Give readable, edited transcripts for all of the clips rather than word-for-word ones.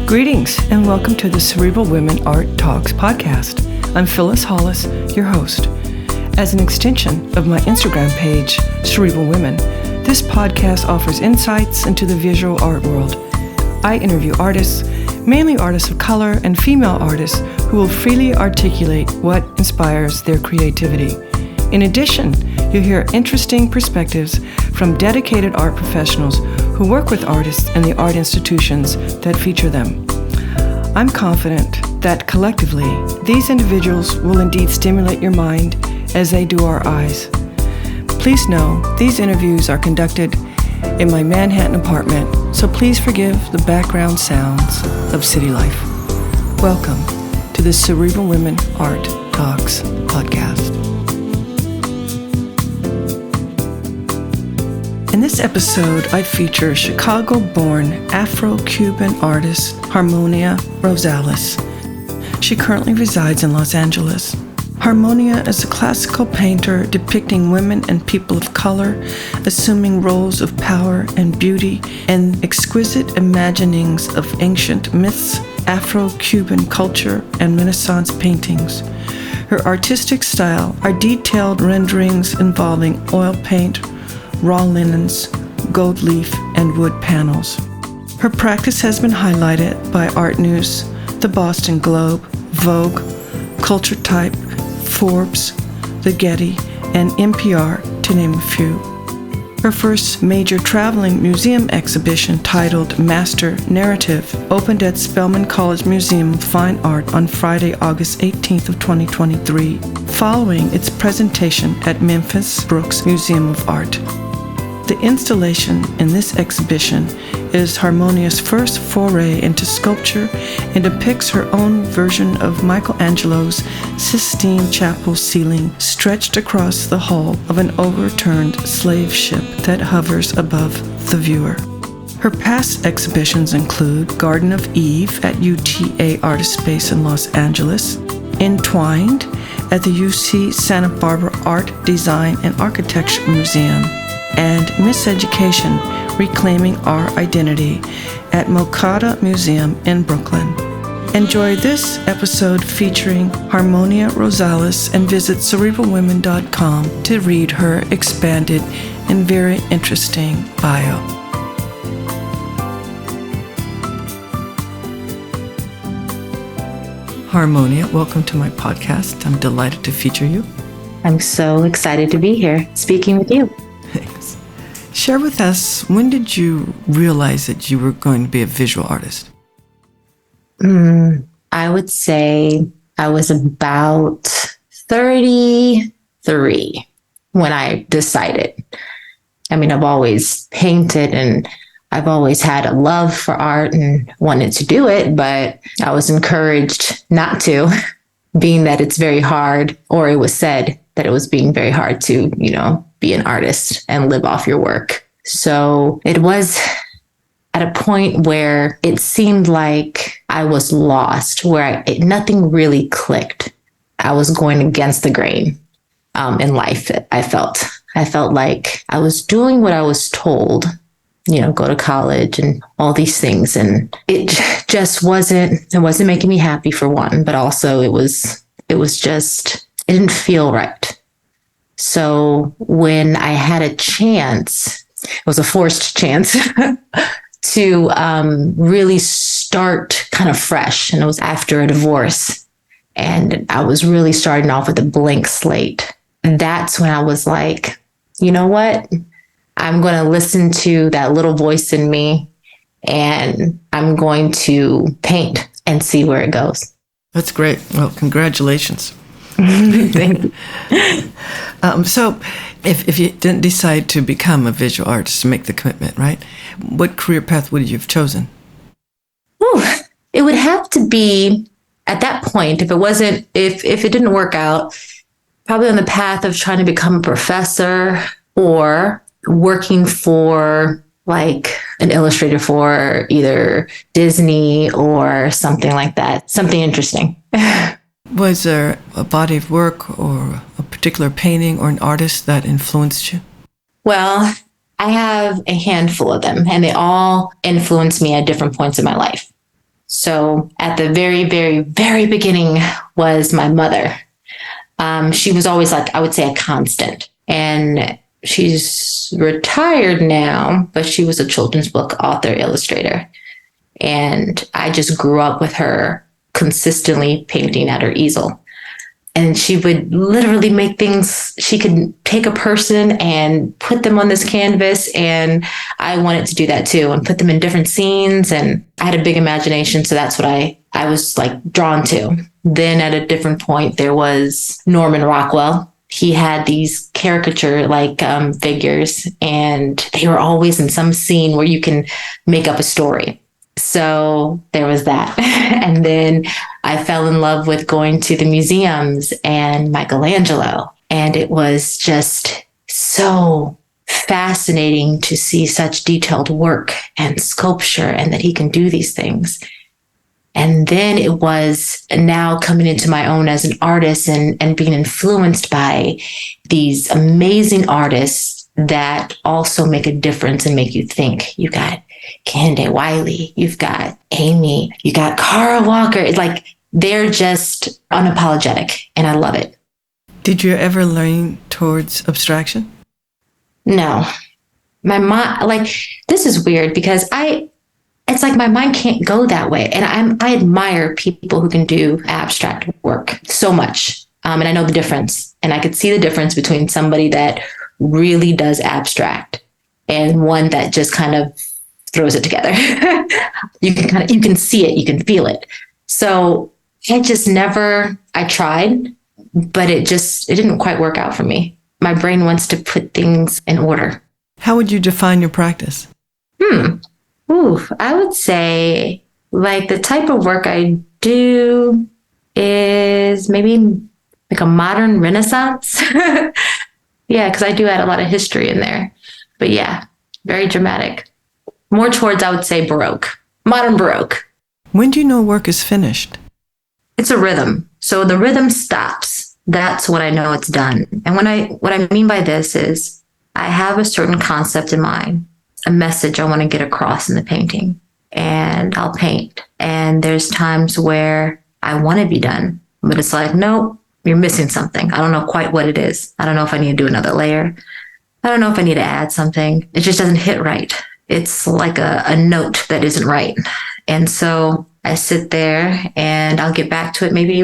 Greetings and welcome to the Cerebral Women Art Talks podcast. I'm Phyllis Hollis, your host. As an extension of my Instagram page, Cerebral Women, this podcast offers insights into the visual art world. I interview artists, mainly artists of color and female artists who will freely articulate what inspires their creativity. In addition, you'll hear interesting perspectives from dedicated art professionals who work with artists and the art institutions that feature them. I'm confident that collectively, these individuals will indeed stimulate your mind as they do our eyes. Please know these interviews are conducted in my Manhattan apartment, so please forgive the background sounds of city life. Welcome to the Cerebral Women Art Talks podcast. In this episode, I feature Chicago-born Afro-Cuban artist Harmonia Rosales. She currently resides in Los Angeles. Harmonia is a classical painter depicting women and people of color assuming roles of power and beauty in exquisite imaginings of ancient myths, Afro-Cuban culture, and Renaissance paintings. Her artistic style are detailed renderings involving oil paint, raw linens, gold leaf, and wood panels. Her practice has been highlighted by Art News, the Boston Globe, Vogue, Culture Type, Forbes, The Getty, and NPR, to name a few. Her first major traveling museum exhibition, titled Master Narrative, opened at Spelman College Museum of Fine Art on Friday, August 18th of 2023, following its presentation at Memphis Brooks Museum of Art. The installation in this exhibition is Harmonia's first foray into sculpture and depicts her own version of Michelangelo's Sistine Chapel ceiling stretched across the hull of an overturned slave ship that hovers above the viewer. Her past exhibitions include Garden of Eve at UTA Artist Space in Los Angeles, Entwined at the UC Santa Barbara Art, Design, and Architecture Museum, and Miseducation, Reclaiming Our Identity at Mokata Museum in Brooklyn. Enjoy this episode featuring Harmonia Rosales and visit cerebralwomen.com to read her expanded and very interesting bio. Harmonia, welcome to my podcast. I'm delighted to feature you. I'm so excited to be here speaking with you. Thanks. Share with us, when did you realize that you were going to be a visual artist? I would say I was about 33 when I decided. I mean, I've always painted and I've always had a love for art and wanted to do it, but I was encouraged not to, being that it's very hard, or it was said that it was being very hard to, be an artist and live off your work. So it was at a point where it seemed like I was lost, where nothing really clicked. I was going against the grain in life. I felt like I was doing what I was told, go to college and all these things. And it just wasn't making me happy, for one, but also it didn't feel right. So when I had a chance, it was a forced chance to really start kind of fresh. And it was after a divorce. And I was really starting off with a blank slate. And that's when I was like, you know what? I'm going to listen to that little voice in me and I'm going to paint and see where it goes. That's great. Well, congratulations. Thank you. So if you didn't decide to become a visual artist, to make the commitment, right? What career path would you have chosen? It would have to be, at that point, if it didn't work out, probably on the path of trying to become a professor or working for like an illustrator for either Disney or something like that, something interesting. Was there a body of work or a particular painting or an artist that influenced you? Well, I have a handful of them, and they all influenced me at different points in my life. So at the very, very, very beginning was my mother. She was always like, I would say, a constant. And she's retired now, but she was a children's book author, illustrator. And I just grew up with her consistently painting at her easel. And she would literally make things, she could take a person and put them on this canvas. And I wanted to do that too, and put them in different scenes. And I had a big imagination. So that's what I was like drawn to. Then at a different point, there was Norman Rockwell. He had these caricature like figures, and they were always in some scene where you can make up a story. So there was that. And then I fell in love with going to the museums and Michelangelo. And it was just so fascinating to see such detailed work and sculpture, and that he can do these things. And then it was now coming into my own as an artist and being influenced by these amazing artists that also make a difference and make you think. You got Candace Wiley, you've got Amy, you got Cara Walker. It's like they're just unapologetic, and I love it. Did you ever lean towards abstraction? No. My mind, like, this is weird because it's like my mind can't go that way. And I admire people who can do abstract work so much. And I know the difference. And I could see the difference between somebody that really does abstract and one that just kind of throws it together. You can see it, you can feel it. So I tried, but it didn't quite work out for me. My brain wants to put things in order. How would you define your practice? I would say like the type of work I do is maybe like a modern Renaissance. Yeah, because I do add a lot of history in there. But yeah, very dramatic. More towards, I would say, Baroque, modern Baroque. When do you know work is finished? It's a rhythm. So the rhythm stops. That's when I know it's done. And what I mean by this is I have a certain concept in mind, a message I want to get across in the painting, and I'll paint. And there's times where I want to be done, but it's like, nope, you're missing something. I don't know quite what it is. I don't know if I need to do another layer. I don't know if I need to add something. It just doesn't hit right. It's like a note that isn't right. And so I sit there and I'll get back to it maybe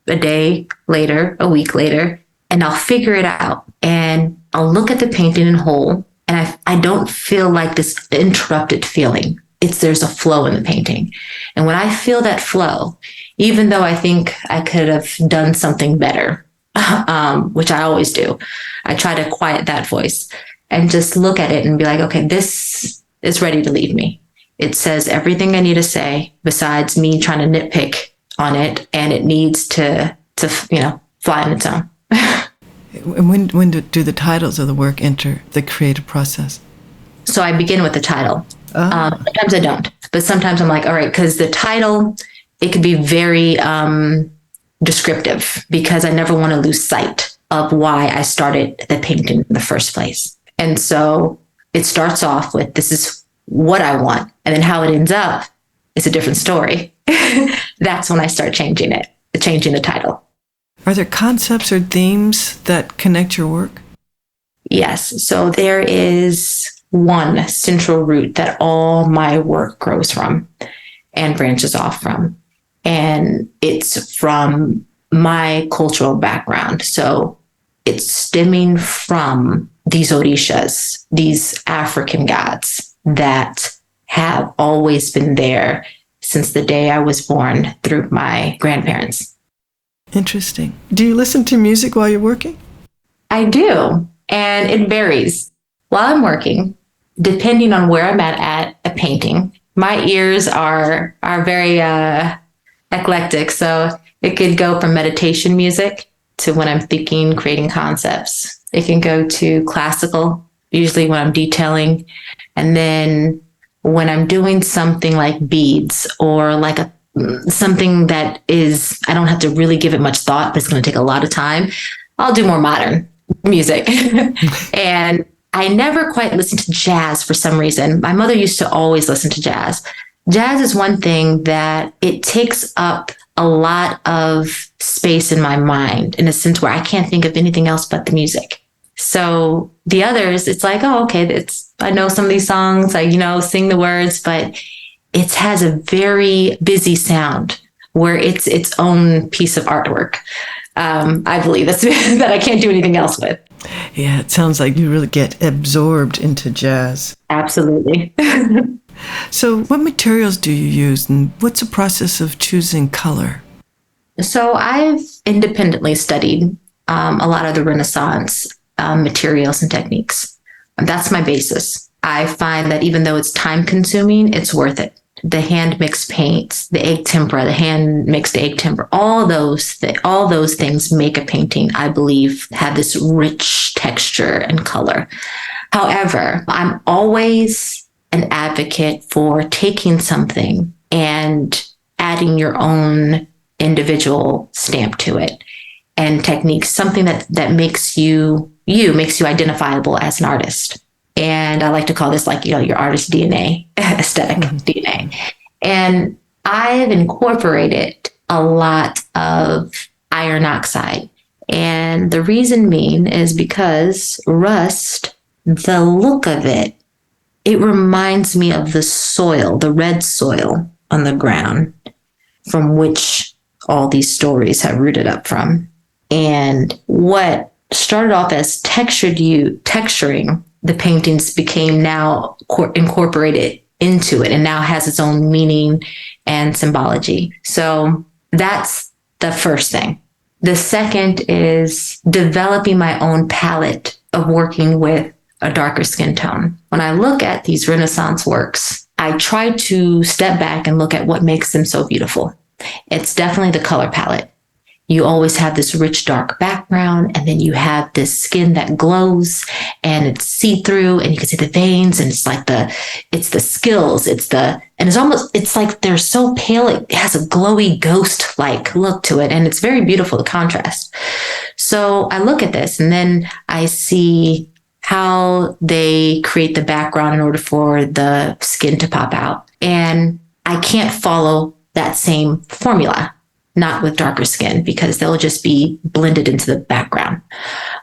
a day later, a week later, and I'll figure it out. And I'll look at the painting in whole, and I don't feel like this interrupted feeling. There's a flow in the painting. And when I feel that flow, even though I think I could have done something better, which I always do, I try to quiet that voice and just look at it and be like, okay, this is ready to leave me. It says everything I need to say besides me trying to nitpick on it, and it needs to fly on its own. When do the titles of the work enter the creative process? So I begin with the title. Sometimes I don't, but sometimes I'm like, all right, because the title, it could be very descriptive, because I never want to lose sight of why I started the painting in the first place. And so it starts off with, this is what I want. And then how it ends up is a different story. That's when I start changing the title. Are there concepts or themes that connect your work? Yes. So there is one central root that all my work grows from and branches off from. And it's from my cultural background. So it's stemming from these Orishas, these African gods that have always been there since the day I was born through my grandparents. Interesting. Do you listen to music while you're working? I do, and it varies. While I'm working, depending on where I'm at a painting, my ears are very eclectic. So it could go from meditation music to when I'm thinking, creating concepts. It can go to classical, usually when I'm detailing. And then when I'm doing something like beads or like something that is, I don't have to really give it much thought, but it's going to take a lot of time, I'll do more modern music. And I never quite listened to jazz for some reason. My mother used to always listen to jazz. Jazz is one thing that it takes up a lot of space in my mind in a sense where I can't think of anything else but the music. So the others, it's like, oh, okay, I know some of these songs, I, sing the words, but it has a very busy sound where it's its own piece of artwork. I believe that I can't do anything else with. Yeah, it sounds like you really get absorbed into jazz. Absolutely. So what materials do you use, and what's the process of choosing color? So I've independently studied a lot of the Renaissance materials and techniques. That's my basis. I find that even though it's time consuming, it's worth it. The hand mixed paints, the egg tempera, the hand mixed egg tempera, all those things make a painting, I believe, have this rich texture and color. However, I'm always an advocate for taking something and adding your own individual stamp to it and techniques, something that makes you identifiable as an artist. And I like to call this your artist DNA, aesthetic DNA. And I've incorporated a lot of iron oxide. And the reason being is because rust, the look of it reminds me of the soil, the red soil on the ground from which all these stories have rooted up from. And what started off as texturing the paintings became now incorporated into it and now has its own meaning and symbology. So that's the first thing. The second is developing my own palette of working with a darker skin tone. When I look at these Renaissance works, I try to step back and look at what makes them so beautiful. It's definitely the color palette. You always have this rich, dark background, and then you have this skin that glows and it's see-through and you can see the veins, and it's the skills, it's like they're so pale, it has a glowy ghost-like look to it, and it's very beautiful, the contrast. So I look at this and then I see how they create the background in order for the skin to pop out. And I can't follow that same formula, not with darker skin, because they'll just be blended into the background.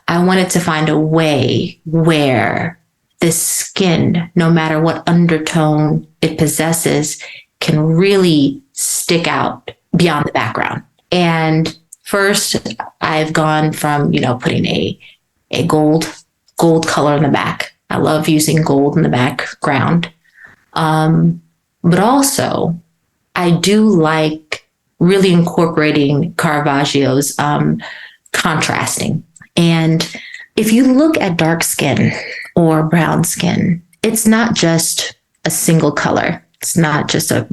I wanted to find a way where the skin, no matter what undertone it possesses, can really stick out beyond the background. And first, I've gone from, putting a gold color in the back. I love using gold in the background. But also, I do like really incorporating Caravaggio's contrasting. And if you look at dark skin or brown skin, it's not just a single color. It's not just a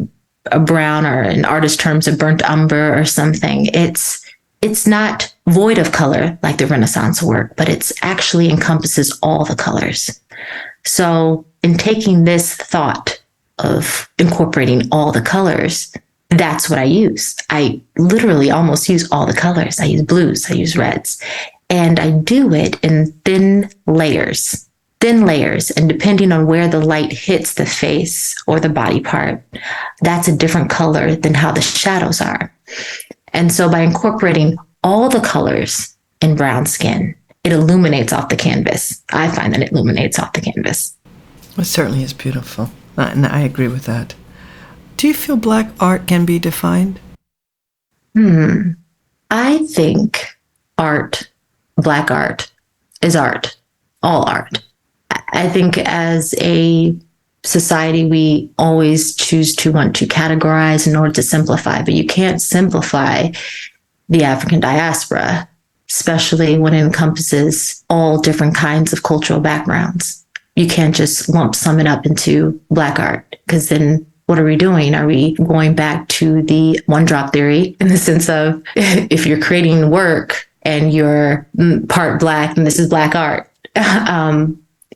brown, or in artist terms, a burnt umber or something. It's not void of color like the Renaissance work, but it's actually encompasses all the colors. So in taking this thought of incorporating all the colors, that's what I use. I literally almost use all the colors. I use blues, I use reds, and I do it in thin layers. And depending on where the light hits the face or the body part, that's a different color than how the shadows are. And so by incorporating all the colors in brown skin, it illuminates off the canvas. I find that it illuminates off the canvas. It certainly is beautiful. And I agree with that. Do you feel Black art can be defined? I think Black art is art, all art. I think as a society, we always choose to want to categorize in order to simplify, but you can't simplify the African diaspora, especially when it encompasses all different kinds of cultural backgrounds. You can't just lump sum it up into Black art, because then what are we doing? Are we going back to the one drop theory in the sense of if you're creating work and you're part Black and this is Black art,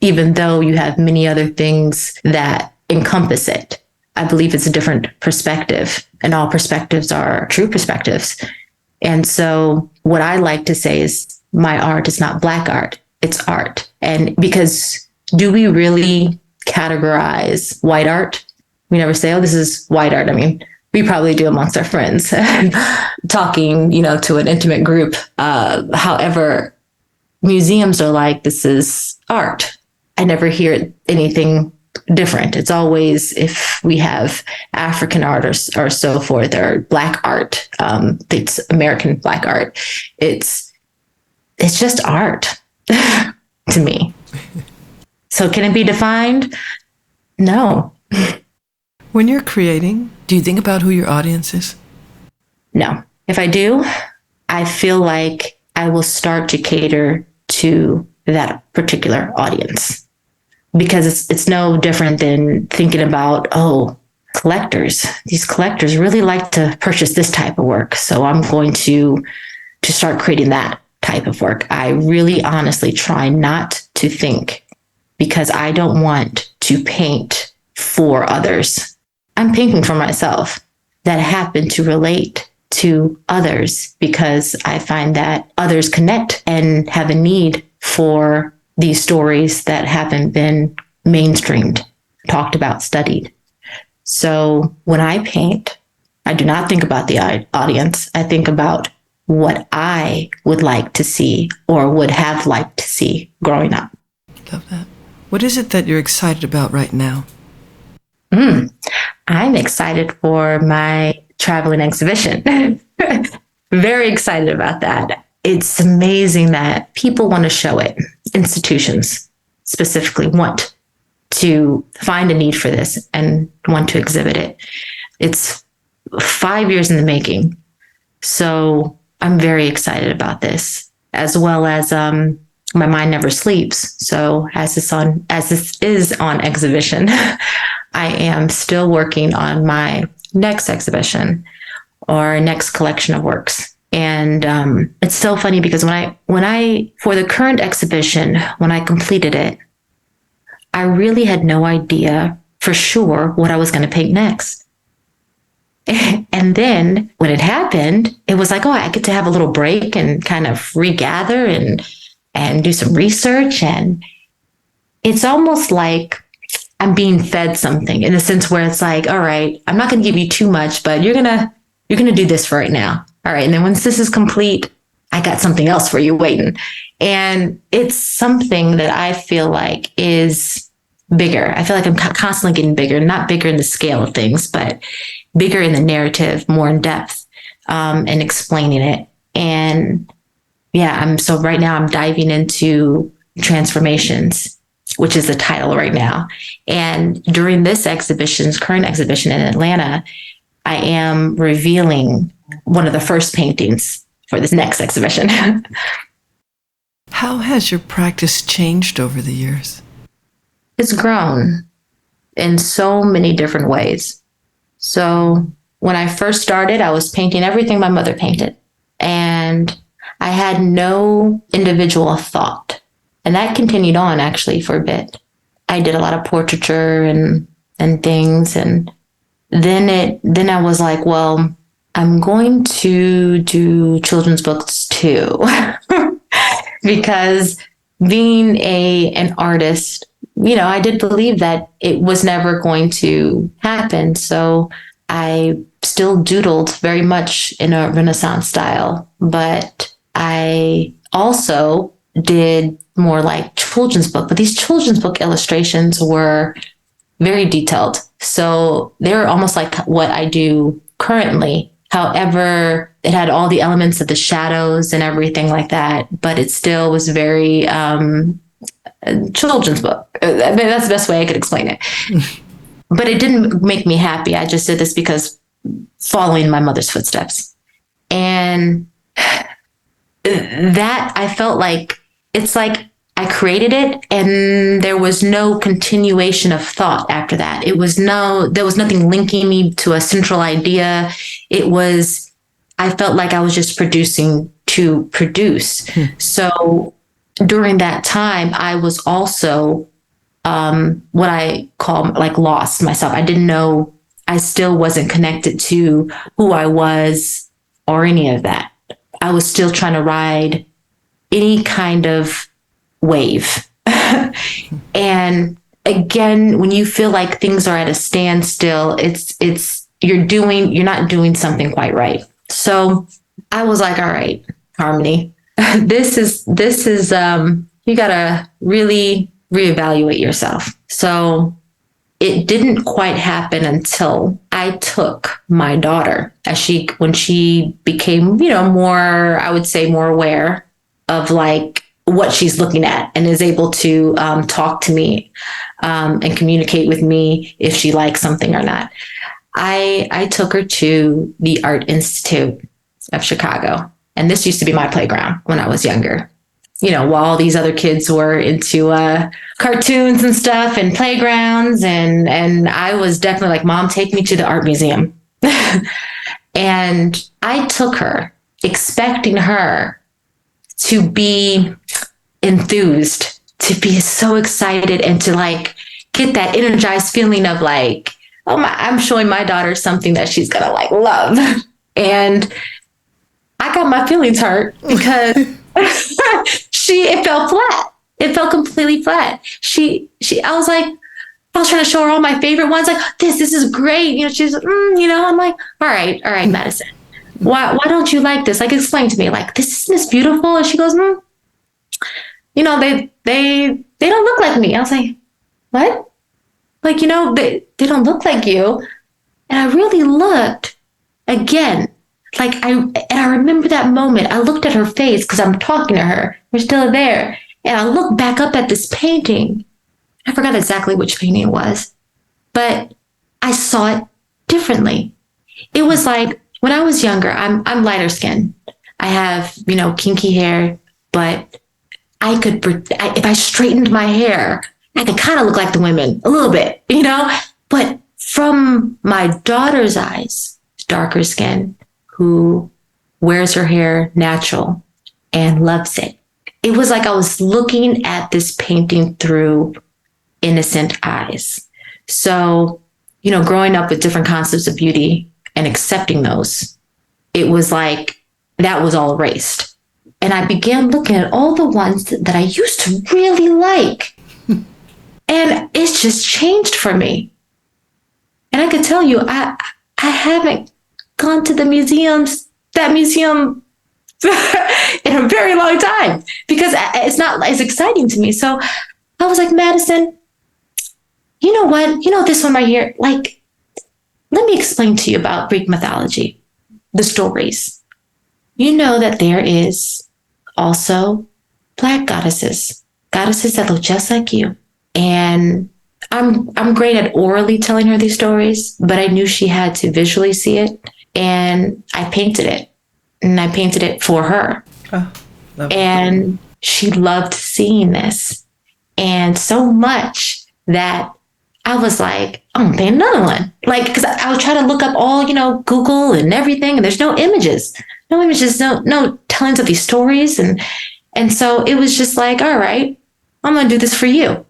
even though you have many other things that encompass it? I believe it's a different perspective, and all perspectives are true perspectives. And so what I like to say is my art is not Black art, it's art. And because do we really categorize white art We never say, oh, this is white art. I mean, we probably do amongst our friends, talking, to an intimate group. However, museums are like, this is art. I never hear anything different. It's always, if we have African art or so forth, or Black art, it's American Black art. It's just art to me. So can it be defined? No. When you're creating, do you think about who your audience is? No. If I do, I feel like I will start to cater to that particular audience, because it's no different than thinking about, collectors. These collectors really like to purchase this type of work, so I'm going to start creating that type of work. I really honestly try not to think, because I don't want to paint for others. I'm painting for myself, that happen to relate to others, because I find that others connect and have a need for these stories that haven't been mainstreamed, talked about, studied. So when I paint, I do not think about the audience. I think about what I would like to see, or would have liked to see growing up. Love that. What is it that you're excited about right now? I'm excited for my traveling exhibition. Very excited about that. It's amazing that people want to show it. Institutions specifically want to find a need for this and want to exhibit it. It's 5 years in the making. So I'm very excited about this, as well as my mind never sleeps. So as this is on exhibition, I am still working on my next exhibition or next collection of works. And it's so funny, because when I for the current exhibition, when I completed it, I really had no idea for sure what I was going to paint next. And then when it happened, it was like, I get to have a little break and kind of regather and do some research. And it's almost like I'm being fed something, in the sense where it's like, all right, I'm not going to give you too much, but you're going to do this for right now. All right. And then once this is complete, I got something else for you waiting. And it's something that I feel like is bigger. I feel like I'm constantly getting bigger, not bigger in the scale of things, but bigger in the narrative, more in depth, and explaining it. And so right now I'm diving into transformations, which is the title right now. And during this current exhibition in Atlanta, I am revealing one of the first paintings for this next exhibition. How has your practice changed over the years? It's grown in so many different ways. So when I first started, I was painting everything my mother painted, and I had no individual thought. And that continued on actually for a bit. I did a lot of portraiture and things. And then I was like, well, I'm going to do children's books too. Because being an artist, I did believe that it was never going to happen. So I still doodled very much in a Renaissance style, but I also did more like children's book, but these children's book illustrations were very detailed. So they were almost like what I do currently. However, it had all the elements of the shadows and everything like that, but it still was very children's book. I mean, that's the best way I could explain it. But it didn't make me happy. I just did this because following my mother's footsteps. And that I felt like, it's like I created it and there was no continuation of thought after that. There was nothing linking me to a central idea. I felt like I was just producing to produce. So during that time, I was also what I call like lost myself. I didn't know, I still wasn't connected to who I was or any of that. I was still trying to ride any kind of wave. And again, when you feel like things are at a standstill, you're not doing something quite right. So I was like, all right, Harmony, this is you gotta really reevaluate yourself. So it didn't quite happen until I took my daughter when she became, more, I would say, more aware of like what she's looking at and is able to talk to me and communicate with me if she likes something or not. I took her to the Art Institute of Chicago. And this used to be my playground when I was younger. While all these other kids were into cartoons and stuff and playgrounds. And I was definitely like, Mom, take me to the art museum. And I took her, expecting her to be enthused, to be so excited, and to like get that energized feeling of like, oh my, I'm showing my daughter something that she's gonna like love. And I got my feelings hurt because it fell flat. It felt completely flat. I was trying to show her all my favorite ones. Like, this is great. She's, I'm like, all right, Madison. Why don't you like this? Like, explain to me, like, isn't this beautiful? And she goes, they don't look like me. I was like, what? Like, they don't look like you. And I really looked again. Like, I remember that moment. I looked at her face because I'm talking to her. We're still there. And I looked back up at this painting. I forgot exactly which painting it was, but I saw it differently. It was like when I was younger, I'm lighter skinned. I have, kinky hair, but if I straightened my hair, I could kind of look like the women a little bit, but from my daughter's eyes, darker skin, who wears her hair natural and loves it. It was like I was looking at this painting through innocent eyes. So, growing up with different concepts of beauty and accepting those, it was like that was all erased. And I began looking at all the ones that I used to really like. And it's just changed for me. And I could tell you, I haven't gone to that museum in a very long time because it's not as exciting to me. So I was like, Madison, you know what? This one right here, like, let me explain to you about Greek mythology, the stories. You know that there is also Black goddesses that look just like you. And I'm great at orally telling her these stories, but I knew she had to visually see it. And I painted it. And I painted it for her. Oh, and she loved seeing this. And so much that I was like, I'm gonna paint another one. Like, because I would try to look up all, Google and everything, and there's no images, no tellings of these stories. And so it was just like, all right, I'm gonna do this for you.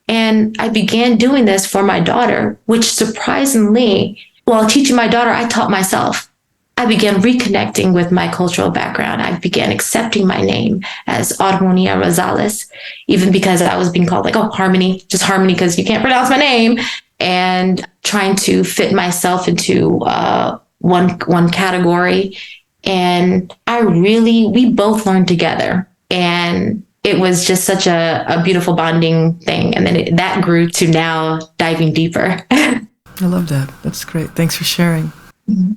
And I began doing this for my daughter, which surprisingly, while teaching my daughter, I taught myself. I began reconnecting with my cultural background. I began accepting my name as Harmonia Rosales, even because I was being called like, oh, Harmony, just Harmony, because you can't pronounce my name, and trying to fit myself into one category. And we both learned together. And it was just such a beautiful bonding thing. And then that grew to now diving deeper. I love that. That's great. Thanks for sharing. Mm-hmm.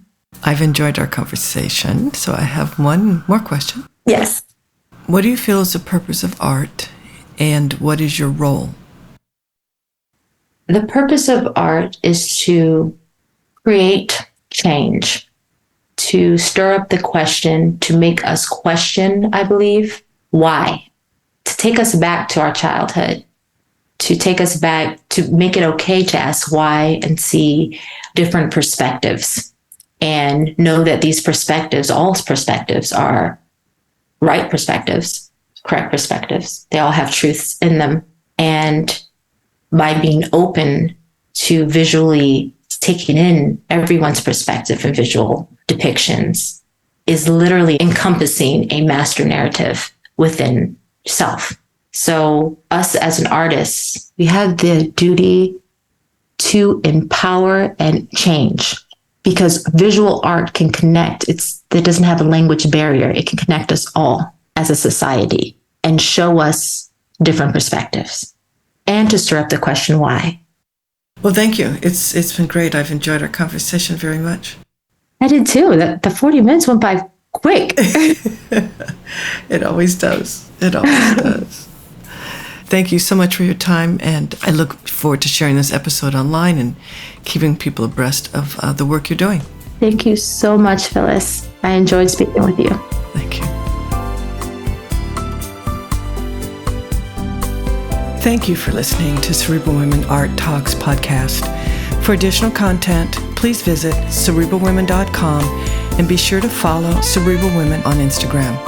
I've enjoyed our conversation, so I have one more question. Yes. What do you feel is the purpose of art, and what is your role? The purpose of art is to create change, to stir up the question, to make us question, I believe, why, to take us back to our childhood, to take us back, to make it okay to ask why and see different perspectives. And know that these perspectives, all perspectives, are right perspectives, correct perspectives. They all have truths in them. And by being open to visually taking in everyone's perspective and visual depictions is literally encompassing a master narrative within self. So us as an artist, we have the duty to empower and change, because visual art can connect. It doesn't have a language barrier. It can connect us all as a society and show us different perspectives, and to stir up the question why. Well, thank you. It's been great. I've enjoyed our conversation very much. I did too. The 40 minutes went by quick. It always does. It always does. Thank you so much for your time, and I look forward to sharing this episode online and keeping people abreast of the work you're doing. Thank you so much, Phyllis. I enjoyed speaking with you. Thank you. Thank you for listening to Cerebral Women Art Talks podcast. For additional content, please visit cerebralwomen.com and be sure to follow Cerebral Women on Instagram.